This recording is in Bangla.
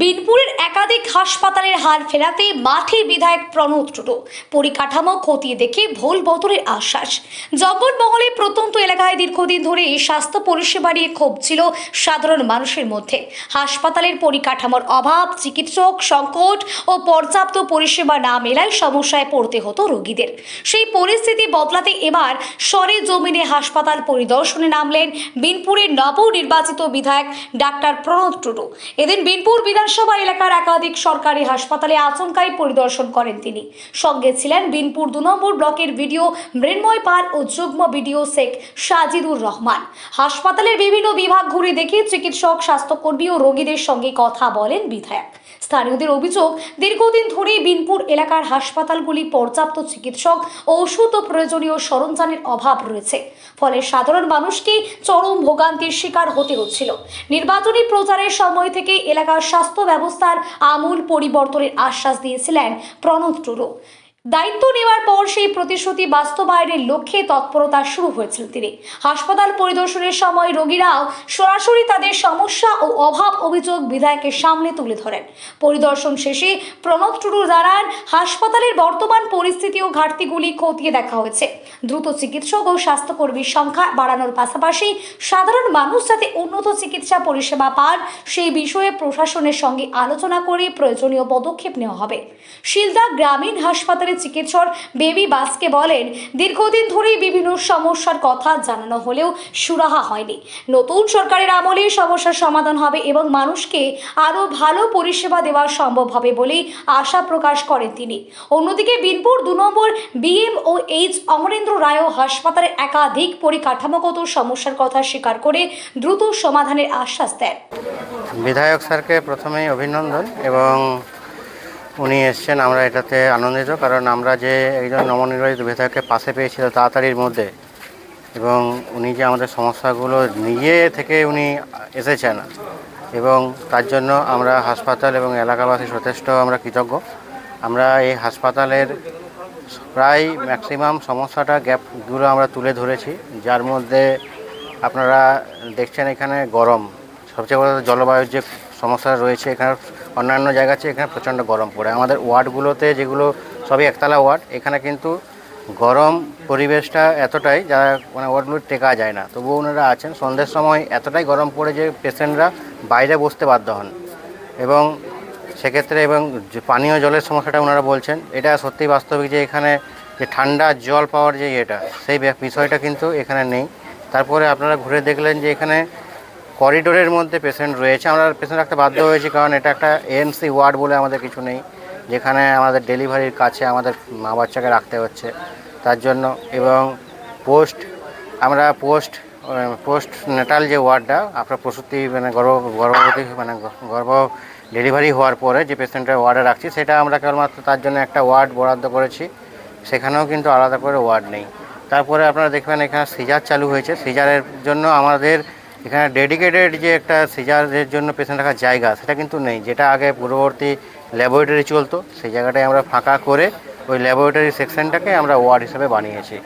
বিনপুরের একাধিক হাসপাতালের হাল ফেরাতে মাঠে বিধায়ক প্রণব টুডু। পরিকাঠামো খতিয়ে দেখে ভুল বদলের আশ্বাস। জঙ্গলমহলে প্রত্যন্ত এলাকায় দীর্ঘদিন ধরে স্বাস্থ্য পরিষেবা নিয়ে ক্ষোভ ছিল সাধারণ মানুষের মধ্যে। হাসপাতালের পরিকাঠামোর অভাব, চিকিৎসক সংকট ও পর্যাপ্ত পরিষেবা না মেলায় সমস্যায় পড়তে হতো রোগীদের। সেই পরিস্থিতি বদলাতে এবার সরেজমিনে হাসপাতাল পরিদর্শনে নামলেন বিনপুরের নবনির্বাচিত বিধায়ক ডাক্তার প্রণব টুডু। এদিন বিনপুর বিধানসভা এলাকার একাধিক সরকারি হাসপাতালে আচমকাই পরিদর্শন করেন তিনি। সঙ্গে ছিলেন বিনপুর 2 নম্বর ব্লকের ভিডিও মৃন্ময় পাল ও যুগ্ম ভিডিও শেখ সাজিদুর রহমান। হাসপাতালের বিভিন্ন বিভাগ ঘুরে দেখে চিকিৎসক, স্বাস্থ্যকর্মী ও রোগীদের সঙ্গে কথা বলেন বিধায়ক। স্থানীয়দের অভিযোগ, দীর্ঘদিন ধরেই বিনপুর এলাকার হাসপাতালগুলি পর্যাপ্ত চিকিৎসক, ঔষধ ও প্রয়োজনীয় সরঞ্জামের অভাব রয়েছে। ফলে সাধারণ মানুষকে চরম ভোগান্তির শিকার হতে হচ্ছিল। নির্বাচনী প্রচারের সময় থেকে এলাকার স্বাস্থ্য ব্যবস্থার আমূল পরিবর্তনের আশ্বাস দিয়েছিলেন প্রণব টুডু। দায়িত্ব নেওয়ার পর সেই প্রতিশ্রুতি বাস্তবায়নের লক্ষ্যে তৎপরতা শুরু হয়েছিল তিনি। হাসপাতাল পরিদর্শনের সময় রোগীরাও সরাসরি তাদের সমস্যা ও অভাব অভিযোগ বিধায়কের সামনে তুলে ধরেন। পরিদর্শন শেষে প্রণব টুডু জানান, হাসপাতালের বর্তমান পরিস্থিতি ও ঘাটতিগুলি খতিয়ে দেখা হয়েছে। দ্রুত চিকিৎসক ও স্বাস্থ্যকর্মীর সংখ্যা বাড়ানোর পাশাপাশি সাধারণ মানুষ যাতে উন্নত চিকিৎসা পরিষেবা পান সেই বিষয়ে প্রশাসনের সঙ্গে আলোচনা করে প্রয়োজনীয় পদক্ষেপ নেওয়া হবে। শিলদা গ্রামীণ হাসপাতালে চিকিৎসক বেবি বাসকে বলেন, দীর্ঘদিন ধরেই বিভিন্ন সমস্যার কথা জানানো হলেও সুরাহা হয়নি। নতুন সরকারের আমলে সমস্যার সমাধান হবে এবং মানুষকে আরও ভালো পরিষেবা দেওয়া সম্ভব হবে বলে আশা প্রকাশ করেন তিনি। অন্যদিকে বিনপুর 2 নম্বর BMOH অমরেন্দ্র রায় হাসপাতালের একাধিক পরিকাঠামোগত সমস্যার কথা স্বীকার করে দ্রুত সমাধানের আশ্বাস দেন। বিধায়ক স্যারকে প্রথমেই অভিনন্দন, এবং উনি এসছেন, আমরা এটাতে আনন্দিত, কারণ আমরা যে একজন নবনির্বাচিত বিধায়ককে পাশে পেয়েছিল তাড়াতাড়ির মধ্যে, এবং উনি যে আমাদের সমস্যাগুলো নিজে থেকে উনি এসেছেন, এবং তার জন্য আমরা হাসপাতাল এবং এলাকাবাসী যথেষ্ট আমরা কৃতজ্ঞ। আমরা এই হাসপাতালের প্রায় ম্যাক্সিমাম সমস্যাটা গ্যাপগুলো আমরা তুলে ধরেছি, যার মধ্যে আপনারা দেখছেন এখানে গরম, সবচেয়ে বড় জলবায়ুর যে সমস্যা রয়েছে এখানে, অন্যান্য জায়গা আছে এখানে প্রচণ্ড গরম পড়ে। আমাদের ওয়ার্ডগুলোতে যেগুলো সবই একতলা ওয়ার্ড, এখানে কিন্তু গরম পরিবেশটা এতটাই যা ওয়ার্ডগুলো টেকা যায় না, তবুও ওনারা আছেন। সন্ধ্যের সময় এতটাই গরম পড়ে যে পেশেন্টরা বাইরে বসতে বাধ্য হন, এবং সেক্ষেত্রে এবং পানীয় জলের সমস্যাটা ওনারা বলছেন, এটা সত্যি বাস্তবিক যে এখানে যে ঠান্ডা জল পাওয়ার যে সেই বিষয়টা কিন্তু এখানে নেই। তারপরে আপনারা ঘুরে দেখলেন যে এখানে করিডোরের মধ্যে পেশেন্ট রয়েছে, আমরা পেশেন্ট রাখতে বাধ্য হয়েছি, কারণ এটা একটা ANC ওয়ার্ড বলে আমাদের কিছু নেই, যেখানে আমাদের ডেলিভারির কাছে আমাদের মা বাচ্চাকে রাখতে হচ্ছে তার জন্য। এবং আমরা পোস্ট নেটাল যে ওয়ার্ডটা, আপনার প্রসূতি গর্ভবতী ডেলিভারি হওয়ার পরে যে পেশেন্টের ওয়ার্ডে রাখছি, সেটা আমরা কেবলমাত্র তার জন্য একটা ওয়ার্ড বরাদ্দ করেছি, সেখানেও কিন্তু আলাদা করে ওয়ার্ড নেই। তারপরে আপনারা দেখবেন এখানে সিজার চালু হয়েছে, সিজারের জন্য আমাদের এখানে ডেডিকেটেড যে একটা সিজারের জন্য পেশেন্ট রাখার জায়গা, সেটা কিন্তু নেই, যেটা আগে পূর্ববর্তী ল্যাবরেটরি চলতো, সেই জায়গাটায় আমরা ফাঁকা করে ওই ল্যাবরেটরি সেকশনটাকে আমরা ওয়ার্ড হিসেবে বানিয়েছি।